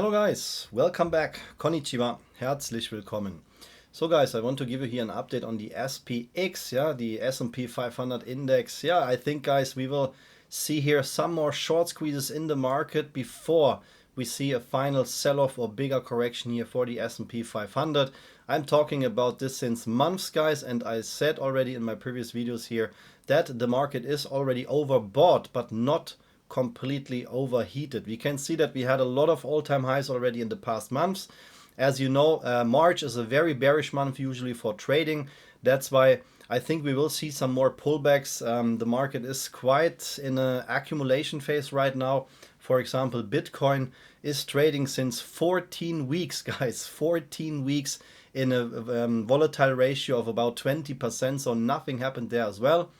Hello guys, welcome back. Konnichiwa, herzlich willkommen. So guys, I want to give you here an update on the SPX, the S&P 500 index. I think guys, we will see here some more short squeezes in the market before we see a final sell-off or bigger correction here for the S&P 500. I'm talking about this since months guys, and I said already in my previous videos here that the market is already overbought but not completely overheated. We can see that we had a lot of all-time highs already in the past months. As you know, March is a very bearish month usually for trading. That's why I think we will see some more pullbacks. The market is quite in an accumulation phase right now. For example, Bitcoin is trading since 14 weeks, guys. 14 weeks in a volatile ratio of about 20%, so nothing happened there as well.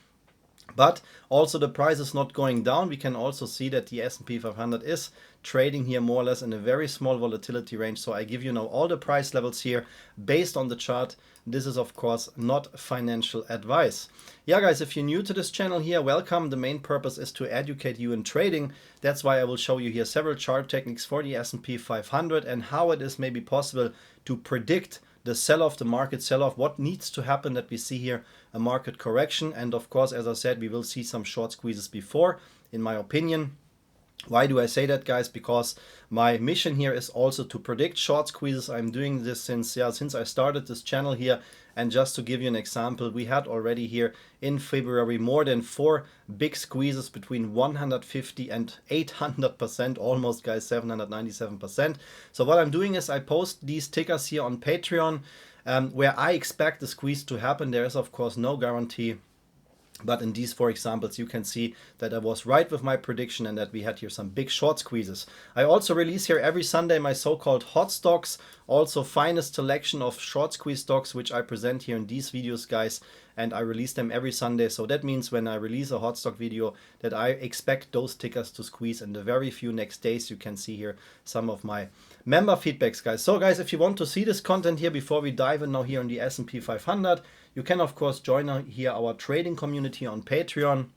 But also the price is not going down. We can also see that the S&P 500 is trading here more or less in a very small volatility range. So I give you now all the price levels here based on the chart. This is of course not financial advice. Yeah guys, if you're new to this channel here, welcome. The main purpose is to educate you in trading. That's why I will show you here several chart techniques for the S&P 500 and how it is maybe possible to predict the sell-off, the market sell-off, what needs to happen that we see here a market correction. And of course, as I said, we will see some short squeezes before, in my opinion. Why do I say that, guys? Because my mission here is also to predict short squeezes. I'm doing this since I started this channel here. And just to give you an example, we had already here in February more than 4 big squeezes between 150 and 800%, almost guys, 797%. So what I'm doing is I post these tickers here on Patreon where I expect the squeeze to happen. There is of course no guarantee. But in these 4 examples, you can see that I was right with my prediction and that we had here some big short squeezes. I also release here every Sunday my so-called hot stocks, also finest selection of short squeeze stocks, which I present here in these videos, guys. And I release them every Sunday. So that means when I release a hot stock video that I expect those tickers to squeeze in the very few next days. You can see here some of my member feedbacks, guys. So guys, if you want to see this content here before we dive in now here on the S&P 500, you can of course join here our trading community on Patreon.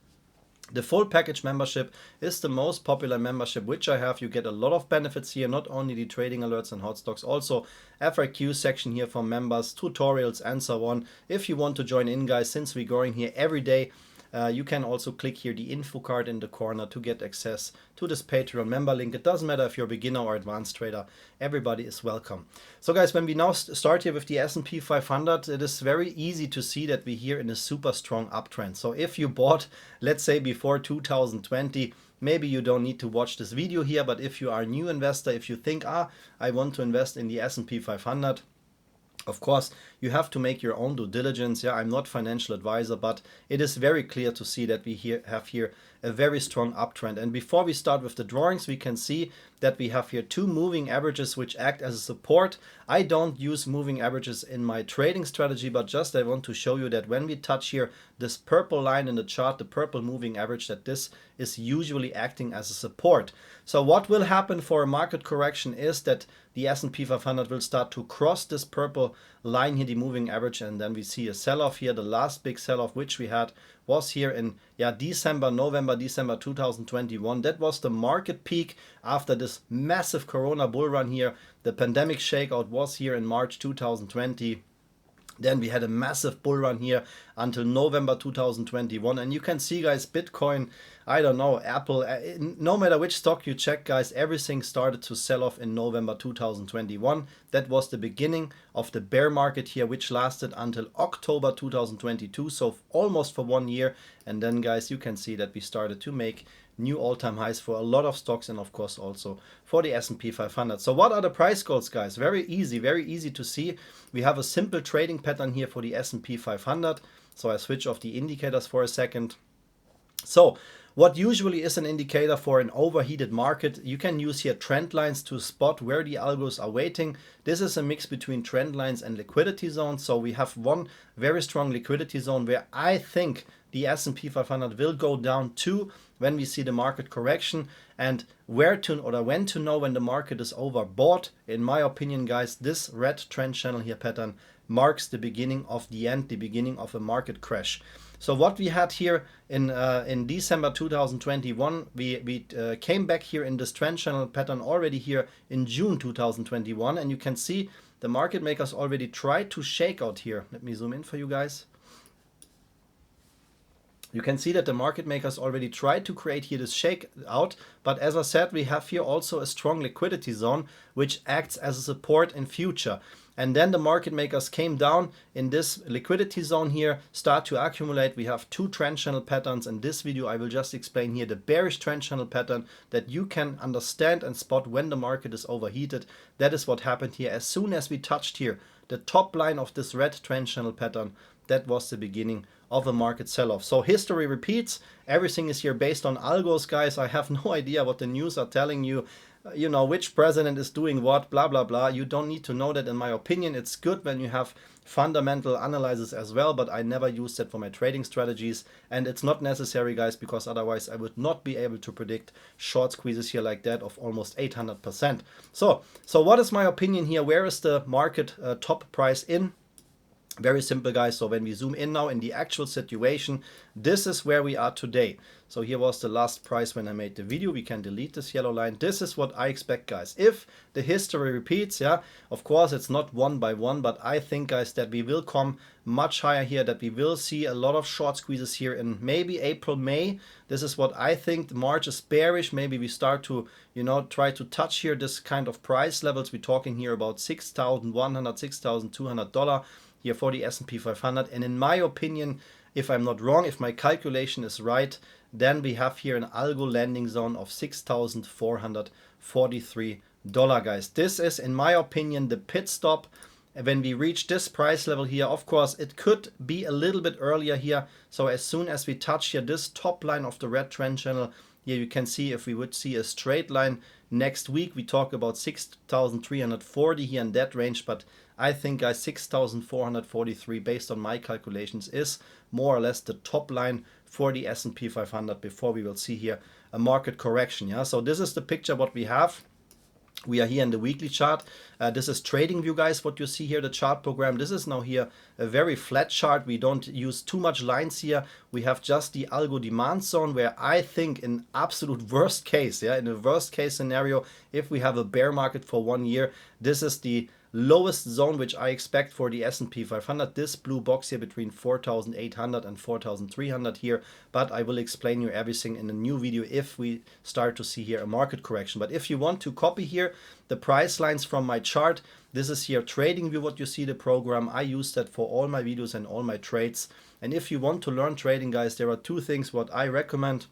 The full package membership is the most popular membership which I have. You get a lot of benefits here, not only the trading alerts and hot stocks, also FAQ section here for members, tutorials and so on. If you want to join in, guys, since we're going here every day, you can also click here the info card in the corner to get access to this Patreon member link. It doesn't matter if you're a beginner or advanced trader, everybody is welcome. So guys, when we now start here with the S&P 500, it is very easy to see that we're here in a super strong uptrend. So if you bought, let's say before 2020, maybe you don't need to watch this video here, but if you are a new investor, if you think, I want to invest in the S&P 500, of course, you have to make your own due diligence. I'm not financial advisor, but it is very clear to see that we have here a very strong uptrend. And before we start with the drawings, we can see that we have here 2 moving averages which act as a support. I don't use moving averages in my trading strategy, but just I want to show you that when we touch here this purple line in the chart, the purple moving average, that this is usually acting as a support. So what will happen for a market correction is that the S&P 500 will start to cross this purple line here, the moving average, and then we see a sell-off here. The last big sell-off which we had was here in November, December 2021. That was the market peak after this massive Corona bull run here. The pandemic shakeout was here in March 2020. Then we had a massive bull run here until November 2021. And you can see, guys, Bitcoin, I don't know, Apple, no matter which stock you check, guys, everything started to sell off in November 2021. That was the beginning of the bear market here, which lasted until October 2022. So almost for 1 year. And then, guys, you can see that we started to make new all-time highs for a lot of stocks and of course also for the S&P 500. So what are the price goals, guys? Very easy to see. We have a simple trading pattern here for the S&P 500. So I switch off the indicators for a second. So what usually is an indicator for an overheated market, you can use here trend lines to spot where the algos are waiting. This is a mix between trend lines and liquidity zones. So we have one very strong liquidity zone where I think the S&P 500 will go down to when we see the market correction, and where to or when to know when the market is overbought. In my opinion, guys, this red trend channel here pattern marks the beginning of the end, the beginning of a market crash. So what we had here in December 2021, we came back here in this trend channel pattern already here in June 2021, and you can see the market makers already tried to shake out here. Let me zoom in for you guys. You can see that the market makers already tried to create here this shake out, but as I said, we have here also a strong liquidity zone which acts as a support in future. And then the market makers came down in this liquidity zone here, start to accumulate. We have two trend channel patterns. In this video I will just explain here the bearish trend channel pattern that you can understand and spot when the market is overheated. That is what happened here. As soon as we touched here the top line of this red trend channel pattern, that was the beginning of a market sell-off. So history repeats. Everything is here based on algos, guys. I have no idea what the news are telling you, you know, which president is doing what, blah, blah, blah. You don't need to know that. In my opinion, it's good when you have fundamental analysis as well, but I never use that for my trading strategies. And it's not necessary, guys, because otherwise I would not be able to predict short squeezes here like that of almost 800%. So what is my opinion here? Where is the market top price in? Very simple, guys. So when we zoom in now in the actual situation, this is where we are today. So here was the last price when I made the video. We can delete this yellow line. This is what I expect, guys. If the history repeats, yeah, of course it's not one by one, but I think, guys, that we will come much higher here, that we will see a lot of short squeezes here in maybe April, May. This is what I think. March is bearish. Maybe we start to, you know, try to touch here this kind of price levels. We're talking here about $6,100, $6,200 here for the S&P 500. And in my opinion, if I'm not wrong, if my calculation is right, then we have here an algo landing zone of $6,443, guys. This is, in my opinion, the pit stop. When we reach this price level here, of course, it could be a little bit earlier here. So as soon as we touch here this top line of the red trend channel, here you can see if we would see a straight line next week, we talk about 6,340 here in that range. But I think, guys, 6,443 based on my calculations is more or less the top line for the S&P 500 before we will see here a market correction. Yeah, so this is the picture what we have. We are here in the weekly chart. This is TradingView, guys, what you see here, the chart program. This is now here a very flat chart. We don't use too much lines here. We have just the algo demand zone where I think in absolute worst case, yeah, in a worst case scenario, if we have a bear market for 1 year, this is the lowest zone which I expect for the S&P 500, this blue box here between 4,800 and 4,300 here, but I will explain you everything in a new video if we start to see here a market correction. But if you want to copy here the price lines from my chart, this is here TradingView, what you see the program. I use that for all my videos and all my trades. And if you want to learn trading, guys, there are two things what I recommend.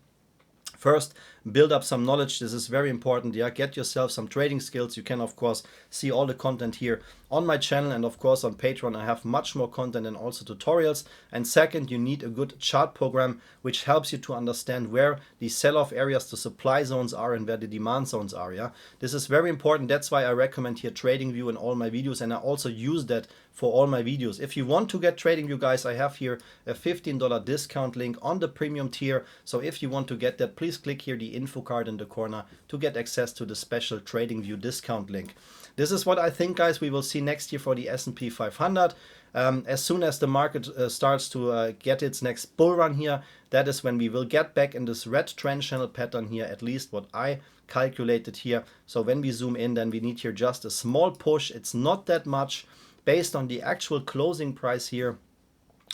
First, build up some knowledge. This is very important. Yeah, get yourself some trading skills. You can, of course, see all the content here on my channel, and of course on Patreon I have much more content and also tutorials. And second, you need a good chart program which helps you to understand where the sell-off areas, the supply zones are, and where the demand zones are. Yeah, this is very important. That's why I recommend here TradingView in all my videos, and I also use that for all my videos. If you want to get TradingView, guys, I have here a $15 discount link on the premium tier. So if you want to get that, please click here the info card in the corner to get access to the special TradingView discount link. This is what I think, guys, we will see next year for the S&P 500. As soon as the market starts to get its next bull run here, that is when we will get back in this red trend channel pattern here, at least what I calculated here. So when we zoom in, then we need here just a small push. It's not that much. Based on the actual closing price here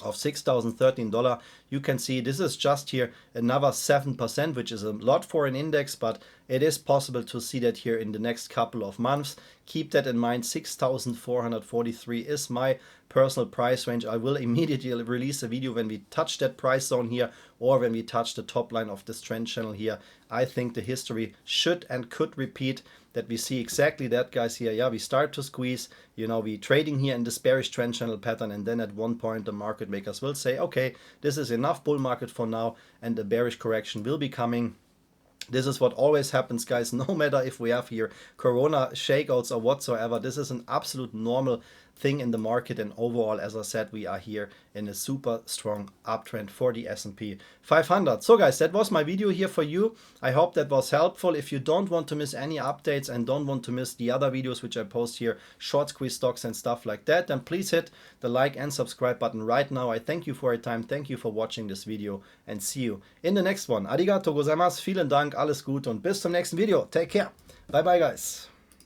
of $6,013, you can see this is just here another 7%, which is a lot for an index, but it is possible to see that here in the next couple of months. Keep that in mind. 6,443 is my personal price range. I will immediately release a video when we touch that price zone here, or when we touch the top line of this trend channel here. I think the history should and could repeat, that we see exactly that, guys, here. Yeah, we start to squeeze, you know, we trading here in this bearish trend channel pattern, and then at one point the market makers will say, okay, this is enough bull market for now, and the bearish correction will be coming. This is what always happens, guys, no matter if we have here corona shakeouts or whatsoever. This is an absolute normal thing in the market, and overall, as I said, we are here in a super strong uptrend for the S&P 500. So guys, that was my video here for you. I hope that was helpful. If you don't want to miss any updates and don't want to miss the other videos which I post here, short squeeze stocks and stuff like that, then please hit the like and subscribe button right now. I thank you for your time, thank you for watching this video, and see you in the next one. Arigato gozaimasu, vielen Dank, alles Gute und bis zum nächsten Video. Take care. Bye bye guys.